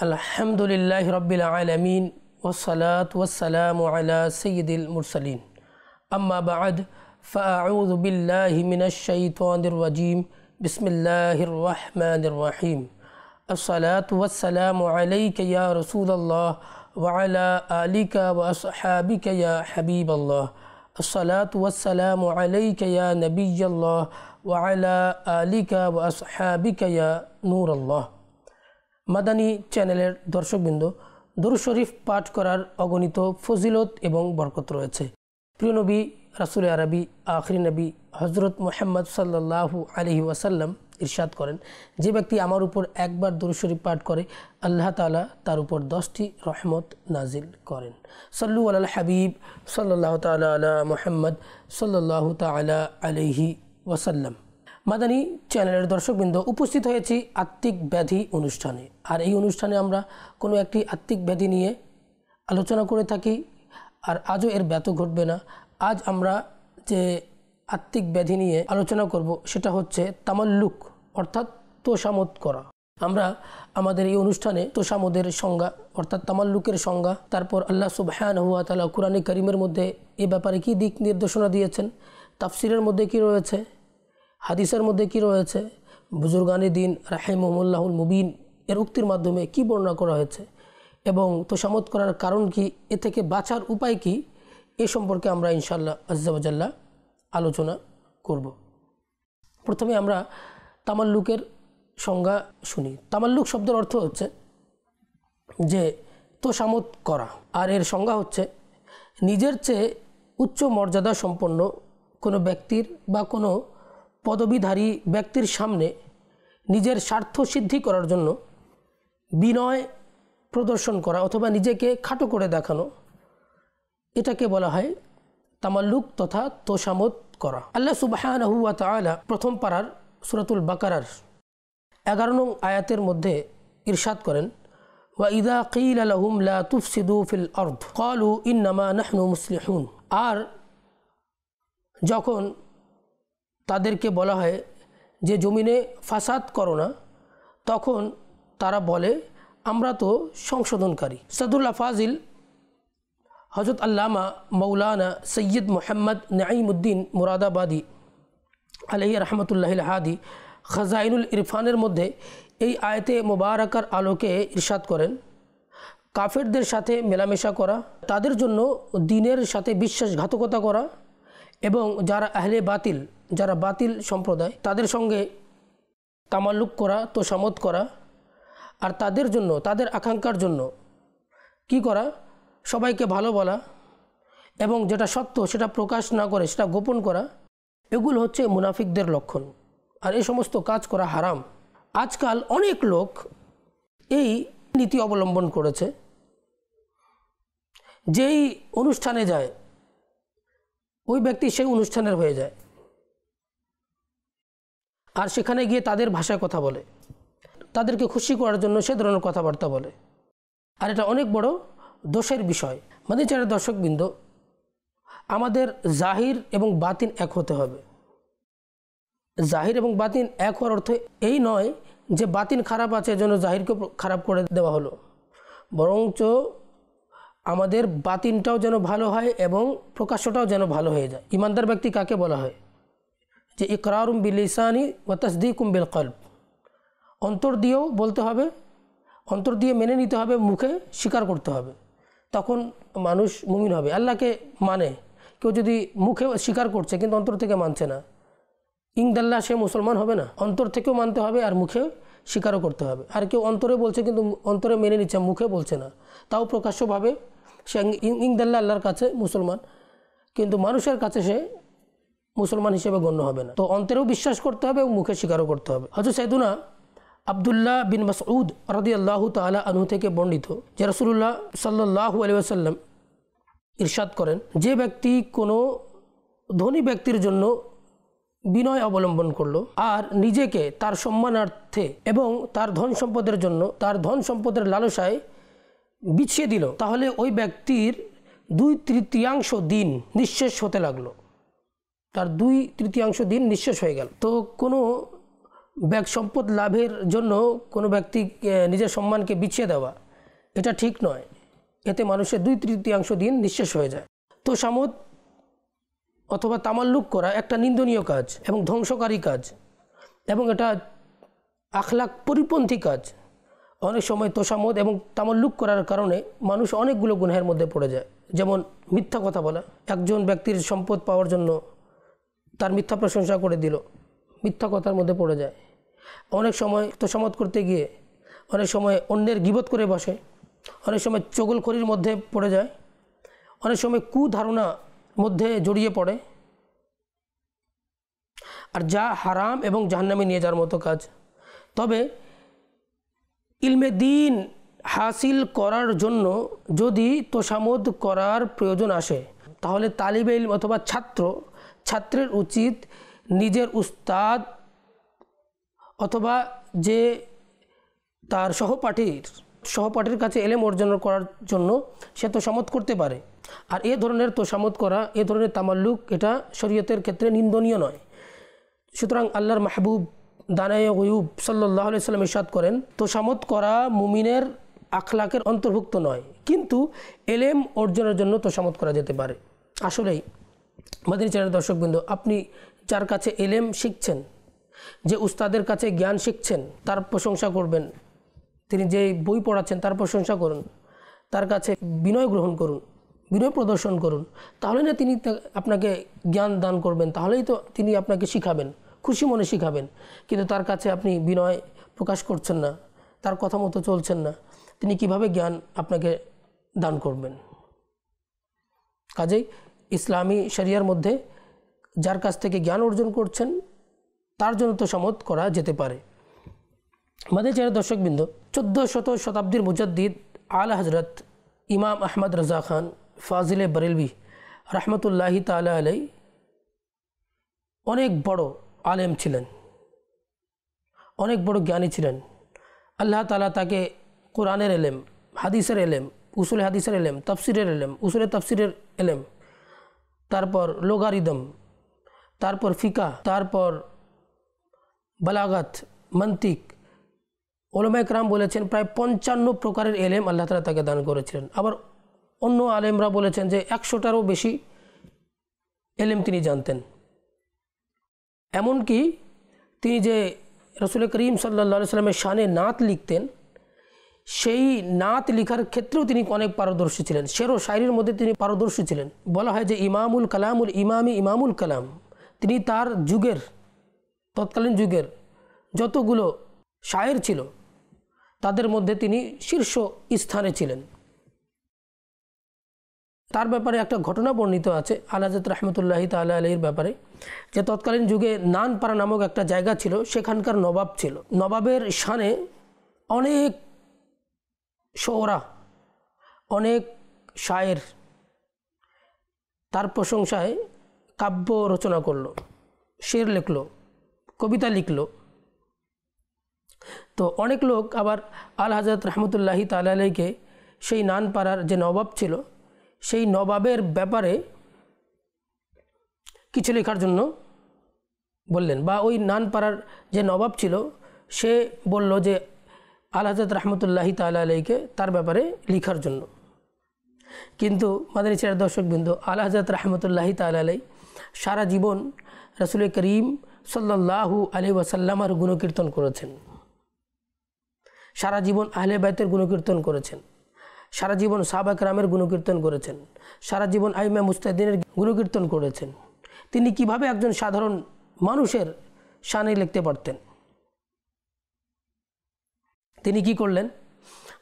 আলহামদুলিল্লাহি রাব্বিল আলামিন ওয়াসসালাতু ওয়াসসালামু আলা সাইয়্যিদিল মুরসালিন আম্মা বা'দ ফাআউযু বিল্লাহি মিনাশ শাইতানির রাজীম বিসমিল্লাহির রাহমানির রহিম আসসালাতু ওয়াসসালামু আলাইকা ইয়া রাসূলুল্লাহ ওয়া আলা আলিকা ওয়া আসহাবিকা ইয়া হাবিবাল্লাহ আসসালাতু ওয়াসসালামু আলাইকা ইয়া নবিয়্যাল্লাহ ওয়া আলা আলিকা ওয়া আসহাবিকা ইয়া নূরাল্লাহ। মাদানী চ্যানেলের দর্শকবৃন্দ, দরুদ শরীফ পাঠ করার অগণিত ফজিলত এবং বরকত রয়েছে। প্রিয় নবী রাসূল আরবি আখিরি নবী হযরত মুহাম্মদ সাল্লাল্লাহু আলাইহি ওয়াসাল্লাম ইরশাদ করেন, যে ব্যক্তি আমার উপর একবার দরুদ শরীফ পাঠ করে আল্লাহ তাআলা তার উপর 10টি রহমত নাজিল করেন। সাল্লু আলাল হাবিব সাল্লাল্লাহু তাআলা আলা মুহাম্মদ সাল্লাল্লাহু তাআলা আলাইহি ওয়াসাল্লাম। মাদানী চ্যানেলের দর্শকবৃন্দ, উপস্থিত হয়েছি আত্মিক ব্যাধি অনুষ্ঠানে। আর এই অনুষ্ঠানে আমরা কোনো একটি আত্মিক ব্যাধি নিয়ে আলোচনা করে থাকি, আর আজও এর ব্যত ঘটবে না। আজ আমরা যে আত্মিক ব্যাধি নিয়ে আলোচনা করব সেটা হচ্ছে তামাল্লুক, অর্থাৎ তোষামোদ করা। আমরা আমাদের এই অনুষ্ঠানে তোষামোদের সংজ্ঞা অর্থাৎ তামাল্লুকের সংজ্ঞা, তারপর আল্লাহ সুবহানাহু ওয়া তাআলা কুরআনে কারীমের মধ্যে এ ব্যাপারে কী দিক নির্দেশনা দিয়েছেন, তাফসিরের মধ্যে কী রয়েছে, হাদিসের মধ্যে কি রয়েছে, বুজুর্গানে দিন রাহিমাহুমুল্লাহুল মুবিন এর উক্তির মাধ্যমে কি বর্ণনা করা হয়েছে এবং তোষামোদ করার কারণ কি, এ থেকে বাঁচার উপায় কি, এ সম্পর্কে আমরা ইনশাআল্লাহ আজ্জা ওয়া জাল্লা আলোচনা করব। প্রথমে আমরা তামাল্লুকের সংজ্ঞা শুনি। তামাল্লুক শব্দের অর্থ হচ্ছে যে তোষামোদ করা, আর এর সংজ্ঞা হচ্ছে নিজের চেয়ে উচ্চ মর্যাদা সম্পন্ন কোনো ব্যক্তির বা কোনো পদবীধারী ব্যক্তির সামনে নিজের স্বার্থ সিদ্ধি করার জন্য বিনয় প্রদর্শন করা অথবা নিজেকে খাটো করে দেখানো, এটাকে বলা হয় তামাল্লুক তথা তোষামোদ করা। আল্লাহ সুবহানাহু ওয়া তাআলা প্রথম পারার সূরাতুল বাকারার 11 নং আয়াতের মধ্যে ইরশাদ করেন, ওয়া ইযা কিলা লাহুম লা তুফসিদু ফিল আরদ ক্বালু ইন্নামা নাহনু মুসলিহুন। আর যখন তাদেরকে বলা হয় যে জমিনে ফাসাদ করো না, তখন তারা বলে আমরা তো সংশোধনকারী। সাদুল্লাহ ফাজিল হযরত আল্লামা মৌলানা সৈয়দ মোহাম্মদ নাঈমুদ্দিন মুরাদাবাদী আলাইহি রাহমাতুল্লাহিল হাদি খাজাইনুল ইরফানের মধ্যে এই আয়াতে মুবারাকার আলোকে ইরশাদ করেন, কাফেরদের সাথে মেলামেশা করা, তাদের জন্য দ্বীনের সাথে বিশ্বাসঘাতকতা করা এবং যারা আহলে বাতিল, যারা বাতিল সম্প্রদায়, তাদের সঙ্গে তামাল্লুক করা, তোষামোদ করা, আর তাদের জন্য, তাদের আকাঙ্ক্ষার জন্য কি করা, সবাইকে ভালো বলা এবং যেটা সত্য সেটা প্রকাশ না করে সেটা গোপন করা, এগুলো হচ্ছে মুনাফিকদের লক্ষণ। আর এই সমস্ত কাজ করা হারাম। আজকাল অনেক লোক এই নীতি অবলম্বন করেছে, যেই অনুষ্ঠানে যায় ওই ব্যক্তি সেই অনুষ্ঠানের হয়ে যায়, আর সেখানে গিয়ে তাদের ভাষায় কথা বলে, তাদেরকে খুশি করার জন্য সে ধরনের কথাবার্তা বলে। আর এটা অনেক বড় দোষের বিষয়। মানে যারা দর্শকবৃন্দ, আমাদের জাহির এবং বাতিন এক হতে হবে। জাহির এবং বাতিন এক হওয়ার অর্থ এই নয় যে বাতিন খারাপ আছে এজন্য জাহিরকে খারাপ করে দেওয়া হলো, বরঞ্চ আমাদের বাতিনটাও যেন ভালো হয় এবং প্রকাশ্যটাও যেন ভালো হয়ে যায়। ইমানদার ব্যক্তি কাকে বলা হয়? যে ইকরারুম বিল লিসানি ওয়া তাসদীকুম বিল কলব, অন্তর দিয়েও বলতে হবে, অন্তর দিয়ে মেনে নিতে হবে, মুখে স্বীকার করতে হবে, তখন মানুষ মুমিন হবে, আল্লাহকে মানে। কেউ যদি মুখে স্বীকার করছে কিন্তু অন্তর থেকে মানছে না, ইনদাল্লাহ, সে মুসলমান হবে না। অন্তর থেকেও মানতে হবে আর মুখে স্বীকারও করতে হবে। আর কেউ অন্তরে বলছে কিন্তু অন্তরে মেনে নিচ্ছে, মুখে বলছে না, তাও প্রকাশ্যভাবে সে ইনদাল্লাহ, আল্লাহর কাছে মুসলমান, কিন্তু মানুষের কাছে সে মুসলমান হিসেবে গণ্য হবে না। তো অন্তরেও বিশ্বাস করতে হবে এবং মুখে স্বীকারও করতে হবে। হযরত সাইয়্যিদুনা আব্দুল্লাহ বিন মাসউদ রাদিয়াল্লাহু তাআলা আনহু থেকে বর্ণিত যে রাসূলুল্লাহ সাল্লাল্লাহু আলাইহি ওয়াসাল্লাম ইরশাদ করেন, যে ব্যক্তি কোনো ধনী ব্যক্তির জন্য বিনয় অবলম্বন করলো আর নিজেকে তার সম্মানার্থে এবং তার ধন সম্পদের জন্য তার ধন সম্পদের লালসায় বিছিয়ে দিল, তাহলে ওই ব্যক্তির 2/3 দিন নিঃশেষ হতে লাগলো, তার 2/3 দিন নিঃশেষ হয়ে গেল। তো কোনো ব্যাগ সম্পদ লাভের জন্য কোনো ব্যক্তি নিজের সম্মানকে বিছিয়ে দেওয়া, এটা ঠিক নয়। এতে মানুষের 2/3 দিন নিঃশেষ হয়ে যায়। তোষামত অথবা তামাল্লুক করা একটা নিন্দনীয় কাজ এবং ধ্বংসকারী কাজ, এবং এটা আখলাক পরিপন্থী কাজ। অনেক সময় তোষামত এবং তামাল্লুক করার কারণে মানুষ অনেকগুলো গুনাহের মধ্যে পড়ে যায়। যেমন মিথ্যা কথা বলা, একজন ব্যক্তির সম্পদ পাওয়ার জন্য তার মিথ্যা প্রশংসা করে দিল, মিথ্যা কথার মধ্যে পড়ে যায়। অনেক সময় তোষামত করতে গিয়ে অনেক সময় অন্যের গীবত করে বসে, অনেক সময় চগলখড়ির মধ্যে পড়ে যায়, অনেক সময় কুধারণার মধ্যে জড়িয়ে পড়ে, আর যা হারাম এবং জাহান্নামে নিয়ে যাওয়ার মতো কাজ। তবে ইলমে দ্বীন হাসিল করার জন্য যদি তোষামত করার প্রয়োজন আসে, তাহলে তালিবে ইলম অথবা ছাত্রের উচিত নিজের উস্তাদ অথবা যে তার সহপাঠীর কাছে এলেম অর্জন করার জন্য সে তোষামত করতে পারে। আর এ ধরনের তোষামত করা, এ ধরনের তামাল্লুক, এটা শরীয়তের ক্ষেত্রে নিন্দনীয় নয়। সুতরাং আল্লাহর মাহবুব দানায়ে গয়ুব সাল্লাল্লাহু আলাইহি ওয়াসাল্লাম ইরশাদ করেন, তোষামত করা মুমিনের আখলাকের অন্তর্ভুক্ত নয়, কিন্তু এলেম অর্জনের জন্য তোষামত করা যেতে পারে। আসলেই মাদানী চ্যানেলের দর্শকবৃন্দ, আপনি যার কাছে এলেম শিখছেন, যে উস্তাদের কাছে জ্ঞান শিখছেন, তার প্রশংসা করবেন। তিনি যে বই পড়াচ্ছেন তার প্রশংসা করুন, তার কাছে বিনয় গ্রহণ করুন, বিনয় প্রদর্শন করুন। তাহলে না তিনি আপনাকে জ্ঞান দান করবেন, তাহলেই তো তিনি আপনাকে শিখাবেন, খুশি মনে শিখাবেন। কিন্তু তার কাছে আপনি বিনয় প্রকাশ করছেন না, তার কথা মতো চলছেন না, তিনি কিভাবে জ্ঞান আপনাকে দান করবেন? কাজেই ইসলামী শরিয়ার মধ্যে যার কাছ থেকে জ্ঞান অর্জন করছেন তার জন্য তোষামত করা যেতে পারে। মাদানী চ্যানেলের দর্শকবৃন্দ, 14শত শতাব্দীর মুজাদ্দিদ আলা হজরত ইমাম আহমদ রাজা খান ফাজিলে বরেলভি রহমতুল্লাহি তাআলা আলাইহি অনেক বড় আলেম ছিলেন, অনেক বড় জ্ঞানী ছিলেন। আল্লাহ তাআলা তাকে কোরআনের এলেম, হাদিসের এলেম, উসুলে হাদিসের এলেম, তাফসিরের এলেম, উসুলে তাফসিরের এলেম, তারপর লোগারিদম, তারপর ফিকা, তারপর বালাগাত, মন্তিক, উলামায়ে কেরাম বলেছেন প্রায় 55 প্রকারের এলেম আল্লাহ তাআলা তাকে দান করেছিলেন। আবার অন্য আলেমরা বলেছেন যে 100টারও বেশি এলেম তিনি জানতেন। এমনকি তিনি যে রাসূল করিম সাল্লাল্লাহু আলাইহি ওয়াসাল্লামের শানে নাত লিখতেন, সেই নাত লেখার ক্ষেত্রেও তিনি অনেক পারদর্শী ছিলেন। শের ও শায়রির মধ্যে তিনি পারদর্শী ছিলেন। বলা হয় যে ইমামুল কালামুল ইমামি ইমামুল কালাম, তিনি তার যুগের, তৎকালীন যুগের যতগুলো শায়ের ছিল তাদের মধ্যে তিনি শীর্ষ স্থানে ছিলেন। তার ব্যাপারে একটা ঘটনা বর্ণিত আছে আলা হযরত রাহমাতুল্লাহি তাআলা আলাইহির ব্যাপারে, যে তৎকালীন যুগে নানপাড়া নামক একটা জায়গা ছিল, সেখানকার নবাব ছিল। নবাবের শানে অনেক শোরা, অনেক শায়ের তার প্রশংসায় কাব্য রচনা করলো, শের লিখলো, কবিতা লিখলো। তো অনেক লোক আবার আলা হযরত রাহমাতুল্লাহি তাআলা আলাইহিকে সেই নানপাড়ার যে নবাব ছিল সেই নবাবের ব্যাপারে কিছু লেখার জন্য বললেন, বা ওই নানপাড়ার যে নবাব ছিল সে বলল যে আলা হযরত রাহমাতুল্লাহি তাআলা আলাইহিকে তার ব্যাপারে লেখার জন্য। কিন্তু মাদানী চ্যানেলের দর্শকবৃন্দ, আলা হযরত রাহমাতুল্লাহি তাআলা আলাইহি সারা জীবন রাসূল করিম সাল্লাল্লাহু আলাইহি ওয়াসাল্লামের গুণকীর্তন করেছেন, সারা জীবন আহলে বাইতের গুণকীর্তন করেছেন, সারা জীবন সাহাবা কেরামের গুণকীর্তন করেছেন, সারা জীবন আইমা মুজতাহিদিনের গুণকীর্তন করেছেন। তিনি কিভাবে একজন সাধারণ মানুষের শানে লিখতে পারতেন? তিনি কি করলেন?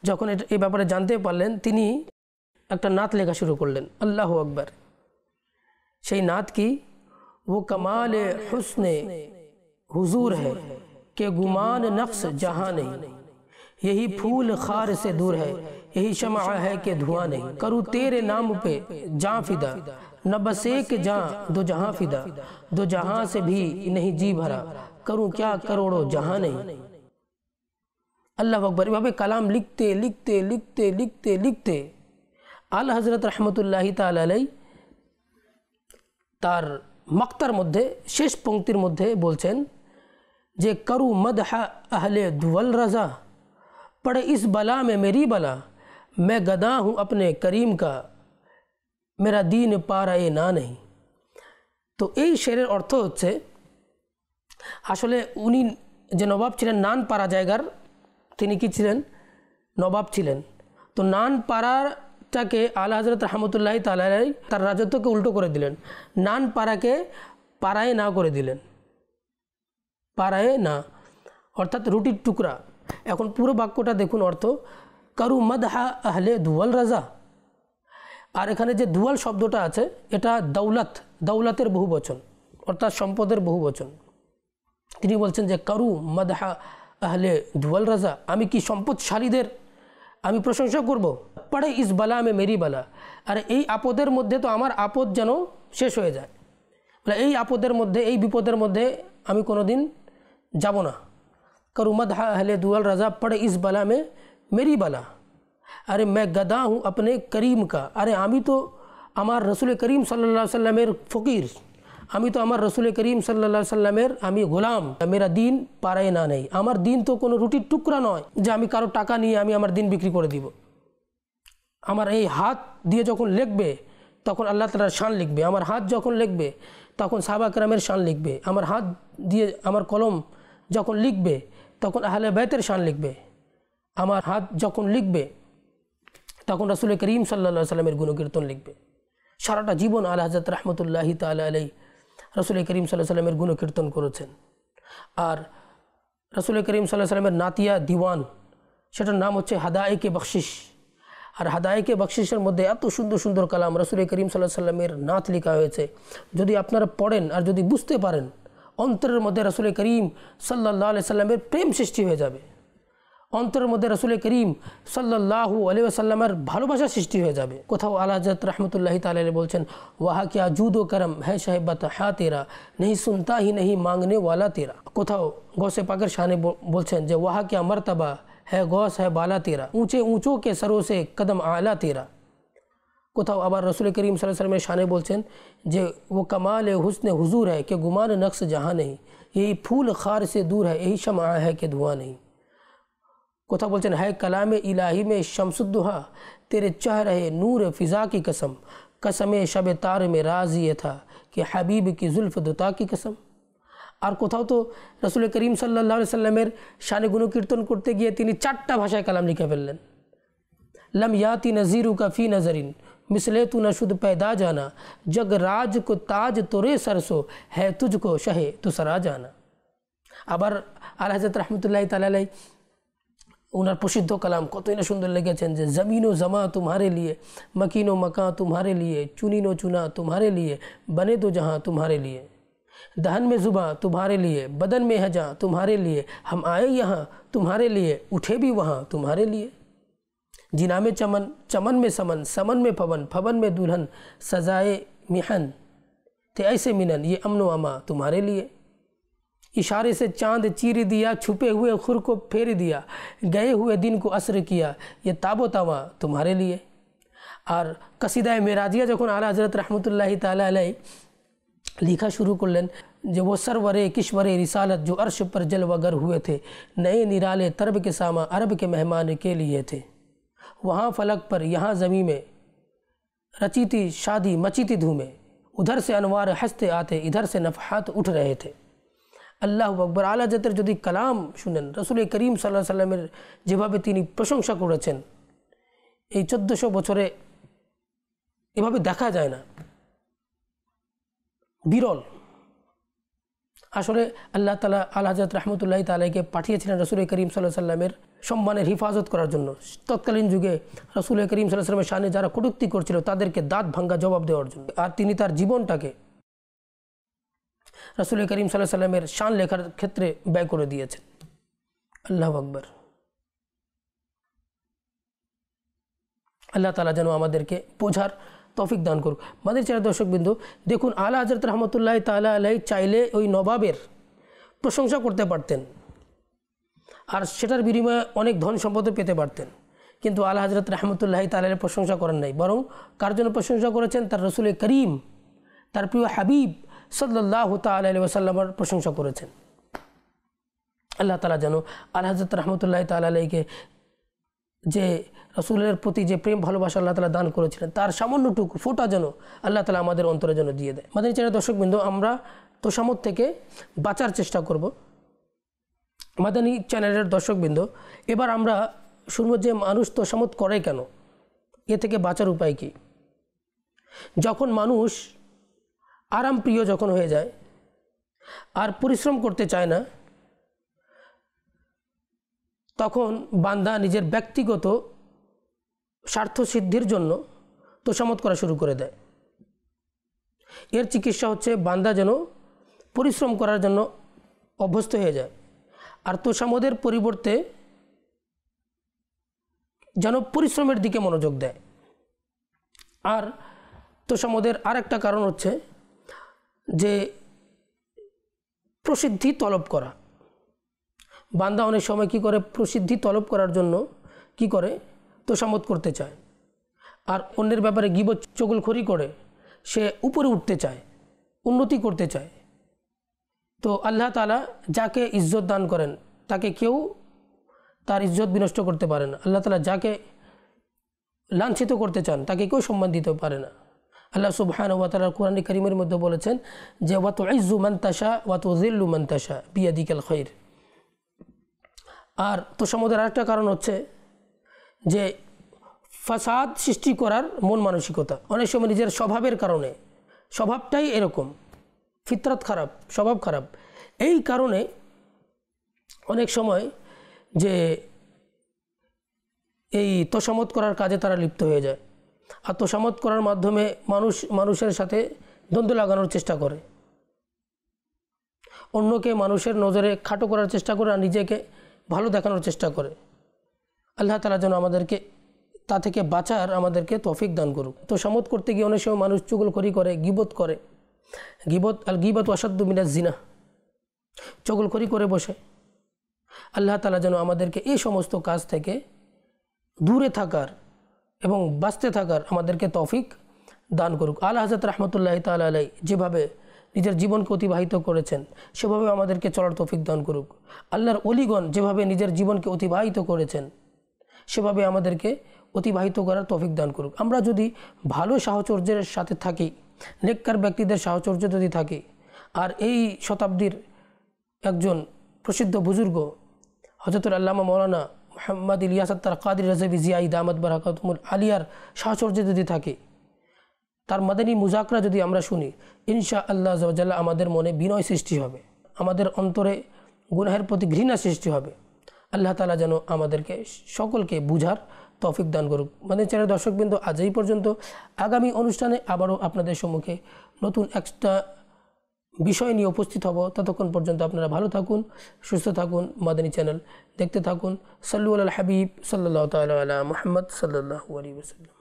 যখন এই ব্যাপারে জানতে পারলেন, তিনি একটা নাত লেখা শুরু করলেন, আল্লাহু আকবার। সেই নাত কি? वो कमाल हुस्न हुजूर है कि गुमान नक्श जहां नहीं, यही फूल खार से दूर है, यही शमअ है कि धुआं नहीं। करूँ तेरे नाम पे जां फिदा, न बस एक जां दो जहां फिदा, दो जहां से भी नहीं जी भरा, करूँ क्या करोड़ों जहां नहीं। আল্লাহু আকবার। এভাবে কালাম লিখতে লিখতে লিখতে লিখতে লিখতে আলা হযরত রাহমাতুল্লাহি তাআলা আলাইহি তার মাক্তার মধ্যে শেষ পংক্তির মধ্যে বলছেন जे करूँ मदह अहले दुवल रज़ा, पड़े इस बला में मेरी बला, मैं गदा हूँ अपने करीम का, मेरा दीन पाराए ना नहीं। তো এই শেরের অর্থ হচ্ছে আসলে উনি যে নবাব ছিলেন নানপাড়া জায়গার, তিনি কি ছিলেন? নবাব ছিলেন। তো নানপাড়াটাকে আলা হযরত রহমতুল্লাহি তাআলা আলাইহি তার রাজত্বকে উল্টো করে দিলেন, নানপাড়াকে পাড়ায় না করে দিলেন, পাড়ায় না অর্থাৎ রুটির টুকরা। এখন পুরো বাক্যটা দেখুন অর্থ, কারু মদহা আহলে দুয়াল রাজা। আর এখানে যে দুয়াল শব্দটা আছে এটা দৌলত, দৌলতের বহু বচন অর্থাৎ সম্পদের বহু বচন। তিনি বলছেন যে কারু মদহা আহলে দুয়াল রাজা, আমি কি সম্পদশালীদের আমি প্রশংসা করব? পড়ে ইস বালা মে মেরি বালা, আর এই আপদের মধ্যে তো আমার আপদ যেন শেষ হয়ে যায়, বলে এই আপদের মধ্যে, এই বিপদের মধ্যে আমি কোনো দিন যাব না। करूँ मदह अहले दुअल रज़ा, पड़े इस बला में मेरी बला, अरे मैं गदा हूँ अपने करीम का। अरे आमी तो आमार रसूल करीम सल्लल्लाहु अलैहि वसल्लमेर फ़कीर, आमी तो आमार रसूल करीम सल्लल्लाहु अलैहि वसल्लमेर आमी गोलाम, मेरा दिन पाराय ना नहीं, आमार दिन तो कोनो रुटिर टुकरा नय जे आमी कारो टाका निये आमी आमार दिन बिक्री करे দিব। আমার এই হাত দিয়ে যখন লিখবে তখন আল্লাহ তাআলার শান লিখবে, আমার হাত যখন লিখবে তখন সাহাবা কেরামের শান লিখবে, আমার হাত দিয়ে আমার কলম যখন লিখবে তখন আহলে বাইতের শান লিখবে, আমার হাত যখন লিখবে তখন রাসূল করিম সাল্লাল্লাহু আলাইহি ওয়াসাল্লামের গুণকীর্তন লিখবে। সারাটা জীবন আলা হযরত রাহমাতুল্লাহি তাআলা আলাইহি রাসূল করিম সাল্লাল্লাহু আলাইহি ওয়াসাল্লামের গুণকীর্তন করেছেন। আর রাসূল করিম সাল্লাল্লাহু আলাইহি ওয়াসাল্লামের নাতিয়া দিওয়ান, সেটার নাম হচ্ছে হাদায়েকে বখশিশ। আর হাদায়েকে বখশিশের মধ্যে এত সুন্দর সুন্দর কালাম রাসূল করিম সাল্লাল্লাহু আলাইহি ওয়াসাল্লামের নাত লেখা হয়েছে। যদি আপনারা পড়েন আর যদি বুঝতে পারেন, অন্তরের মধ্যে রাসূল করিম সাল্লাল্লাহু আলাইহি ওয়াসাল্লামের প্রেম সৃষ্টি হয়ে যাবে, অন্তরের মধ্যে রাসূল করিম সাল্লাল্লাহু আলাইহি ওয়াসাল্লামের ভালোবাসা সৃষ্টি হয়ে যাবে। কোথাও আলা হযরত রাহমাতুল্লাহি তাআলা আলাইহি বলছেন, ওয়াহা কিয়া জুদ ও করম হ্যায় শাহিবাত হা তেরা, नहीं सुनता ही नहीं मांगने वाला तेरा। কোথাও গৌসে পাকের শানে বলছেন যে ওয়াহা কিয়া মর্তবা है गौस है बाला तेरा, ऊंचे ऊंचों के सरों से कदम आला तेरा। কোথাও আবার রাসূল করিম সাল্লাল্লাহু আলাইহি ওয়াসাল্লামের শানে বলছেন যে वो कमाल हुस्न हुजूर है कि गुमान नक्श जहां नहीं, यही फूल खार से दूर है, यही शम्आ है कि धुआं नहीं। কোথাও বলছেন है कलाम इलाही में शम्सुद्दुहा, तेरे चह रहे नूर फिजा की कसम, कसम शब तार में राज ये था कि हबीब की जुल्फ दुता की कसम। আর কোথাও তো রাসূল করিম সাল্লাল্লাহু আলাইহি ওয়াসাল্লামের শানে গুণকীর্তন করতে গিয়ে তিনি 4টা ভাষায় কালাম লিখে ফেললেন। लम याति नज़ीरु का फ़ी नज़रिन, मिसले तू नशुद पैदा जाना, जग राज को ताज तोरे सरसो, है तुझको शहे तू सरा जाना। আবার আলা হযরত রাহমাতুল্লাহি তাআলা আলাইহি उनार प्रसिद्ध कलाम कतई ना सुंदर लिखेছেন যে ज़मीनो ज़मा तुम्हारे लिए, मकीनो मकां तुम्हारे लिए, चुनीनो चुना तुम्हारे लिए, बने दो जहां तुम्हारे लिए, दहन में ज़ुबां तुम्हारे लिए, बदन में है जां तुम्हारे लिए, हम आए यहाँ तुम्हारे लिए, उठे भी वहाँ तुम्हारे लिए। जिना में चमन, चमन में समन, समन में पवन, पवन में दुल्हन, सजाए मिहन थे ऐसे मिनन, ये अमनो अमा तुम्हारे लिए। इशारे से चांद चीर दिया, छुपे हुए खुर को फेर दिया, गए हुए दिन को असर किया, ये ताबो तवा तुम्हारे लिए। और कसीदा मेराजिया যখন आला हज़रत रहमतुल्लाहि ताला अलैहि लिखा शुरू करलें जो वो सरवरे किश्वरे रिसालत जो अर्श पर जलवागर हुए थे, नए निराले तरब के सामा अरब के मेहमान के लिए थे, वहाँ फलक पर यहाँ ज़मीं में रची थी शादी मची थी धूमें, उधर से अनवार हंसते आते इधर से नफ़हात उठ रहे थे। আল্লাহু আকবার। আলা হযরতের যদি কালাম শুনেন, রাসূল করিম সাল্লাল্লাহু আলাইহি ওয়াসাল্লামের যেভাবে তিনি প্রশংসা করেছেন, এই 1400 বছরে এভাবে দেখা যায় না, বিরল। আসলে আল্লাহ তাআলা আলা হযরত রাহমাতুল্লাহি তাআলাকে পাঠিয়েছিলেন রাসূল করিম সাল্লাল্লাহু আলাইহি ওয়াসাল্লামের সম্মানের হিফাজত করার জন্য। তৎকালীন যুগে রাসূল করিম সাল্লাল্লাহু আলাইহি ওয়াসাল্লামের শানে যারা কটূক্তি করছিল তাদেরকে দাঁত ভাঙ্গা জবাব দেওয়ার জন্য। আর তিনি তার জীবনটাকে রাসূল করিম সাল্লাল্লাহু আলাইহি ওয়াসাল্লামের শান লেখার ক্ষেত্রে ব্যয় করে দিয়েছেন। আল্লাহু আকবার। আল্লাহ তাআলা যেন আমাদেরকে বোঝার তৌফিক দান করুক। মাদানী চ্যানেল দর্শকবৃন্দ, দেখুন আলা হযরত রাহমাতুল্লাহি তাআলা আলাইহি চাইলে ওই নবাবের প্রশংসা করতে পারতেন আর সেটার বিনিময়ে অনেক ধন সম্পদও পেতে পারতেন, কিন্তু আলা হযরত রাহমাতুল্লাহি তাআলা আলাইহি প্রশংসা করেন নাই, বরং কার জন্য প্রশংসা করেছেন? তার রাসূল করিম, তার প্রিয় হাবিব সাল্লাল্লাহু তাআলা আলাইহি ওয়াসাল্লামের প্রশংসা করেছেন। আল্লাহ তাআলা যেন আলা হযরত রাহমাতুল্লাহি তাআলা আলাইহিকে যে রাসূলের প্রতি যে প্রেম ভালোবাসা আল্লাহ তাআলা দান করেছিলেন তার সামান্যটুকু ফোঁটা যেন আল্লাহ তাআলা আমাদের অন্তরে যেন দিয়ে দেয়। মাদানী চ্যানেলের দর্শকবৃন্দ, আমরা তোষামত থেকে বাঁচার চেষ্টা করব। মাদানী চ্যানেলের দর্শকবৃন্দ, এবার আমরা শুনব যে মানুষ তোষামত করে কেন, এ থেকে বাঁচার উপায় কী। যখন মানুষ আরাম প্রিয় যখন হয়ে যায় আর পরিশ্রম করতে চায় না, তখন বান্দা নিজের ব্যক্তিগত স্বার্থ সিদ্ধির জন্য তোষামত করা শুরু করে দেয়। এর চিকিৎসা হচ্ছে বান্দা যেন পরিশ্রম করার জন্য অভ্যস্ত হয়ে যায় আর তোষামতের পরিবর্তে যেন পরিশ্রমের দিকে মনোযোগ দেয়। আর তোষামতের আরেকটা কারণ হচ্ছে যে প্রসিদ্ধি তলব করা। বান্দা অনেক সময় কি করে, প্রসিদ্ধি তলব করার জন্য কি করে, তোষামত করতে চায় আর অন্যের ব্যাপারে গীবত চগলখড়ি করে সে উপরে উঠতে চায়, উন্নতি করতে চায়। তো আল্লাহ তাআলা যাকে ইজ্জত দান করেন তাকে কেউ তার ইজ্জত বিনষ্ট করতে পারে না। আল্লাহ তাআলা যাকে লাঞ্ছিত করতে চান তাকে কেউ সম্মান দিতে পারে না। আল্লাহ সুবহানাহু ওয়া তাআলা কোরআন কারীমের মধ্যে বলেছেন যে ওয়া তুইজ্জু মান তাশা ওয়া তুযিল্লু মান তাশা বিয়াদিকাল খায়র। আর তোষামতের আরেকটা কারণ হচ্ছে যে ফাসাদ সৃষ্টি করার মন মানসিকতা। অনেক সময় নিজের স্বভাবের কারণে, স্বভাবটাই এরকম, ফিতরাত খারাপ, স্বভাব খারাপ, এই কারণে অনেক সময় যে এই তোষামত করার কাজে তারা লিপ্ত হয়ে যায়। আর তোষামত করার মাধ্যমে মানুষের সাথে দ্বন্দ্ব লাগানোর চেষ্টা করে, অন্যকে মানুষের নজরে খাটো করার চেষ্টা করে আর নিজেকে ভালো দেখানোর চেষ্টা করে। আল্লাহ তাআলা যেন আমাদেরকে তা থেকে বাঁচার আমাদেরকে তৌফিক দান করুক। তোষামত করতে গিয়ে অনেক সময় মানুষ চুগলখড়ি করে, গীবত করে। গীবত আসাদ্দু মিনাজ জিনা, চগলখড়ি করে বসে। আল্লাহ তাআলা যেন আমাদেরকে এই সমস্ত কাজ থেকে দূরে থাকার এবং বাঁচতে থাকার আমাদেরকে তৌফিক দান করুক। আলা হযরত রাহমাতুল্লাহি তাআলা আলাইহি যেভাবে নিজের জীবনকে অতিবাহিত করেছেন সেভাবে আমাদেরকে চলার তৌফিক দান করুক। আল্লাহর ওলিগণ যেভাবে নিজের জীবনকে অতিবাহিত করেছেন সেভাবে আমাদেরকে অতিবাহিত করার তৌফিক দান করুক। আমরা যদি ভালো সাহচর্যের সাথে থাকি, নেককার ব্যক্তিদের সাহচর্য যদি থাকি, আর এই শতাব্দীর একজন প্রসিদ্ধ বুজুর্গ হযরতুল আল্লামা মাওলানা মুহাম্মদ ইলিয়াস আত্তার কাদির রাজাভি জিয়াই দামাত বারাকাতুহুল আলিয়ার সাহচর্য যদি থাকে, তার মাদানী মুজাকরা যদি আমরা শুনি, ইনশাআল্লাহ আযজা ওয়া জাল্লা আমাদের মনে বিনয় সৃষ্টি হবে, আমাদের অন্তরে গুনাহের প্রতি ঘৃণা সৃষ্টি হবে। আল্লাহ তাআলা যেন আমাদেরকে সকলকে বুঝার তৌফিক দান করুক। মানে চ্যানেলের দর্শকবৃন্দ, আজ এই পর্যন্ত। আগামী অনুষ্ঠানে আবারও আপনাদের সম্মুখে নতুন একটা বিষয় নিয়ে উপস্থিত হব। ততক্ষণ পর্যন্ত আপনারা ভালো থাকুন, সুস্থ থাকুন, মাদানী চ্যানেল দেখতে থাকুন। সাল্লু আলাল হাবিব সাল্লাল্লাহু তাআলা আলা মুহাম্মদ সাল্লাল্লাহু আলাইহি ওয়াসাল্লাম।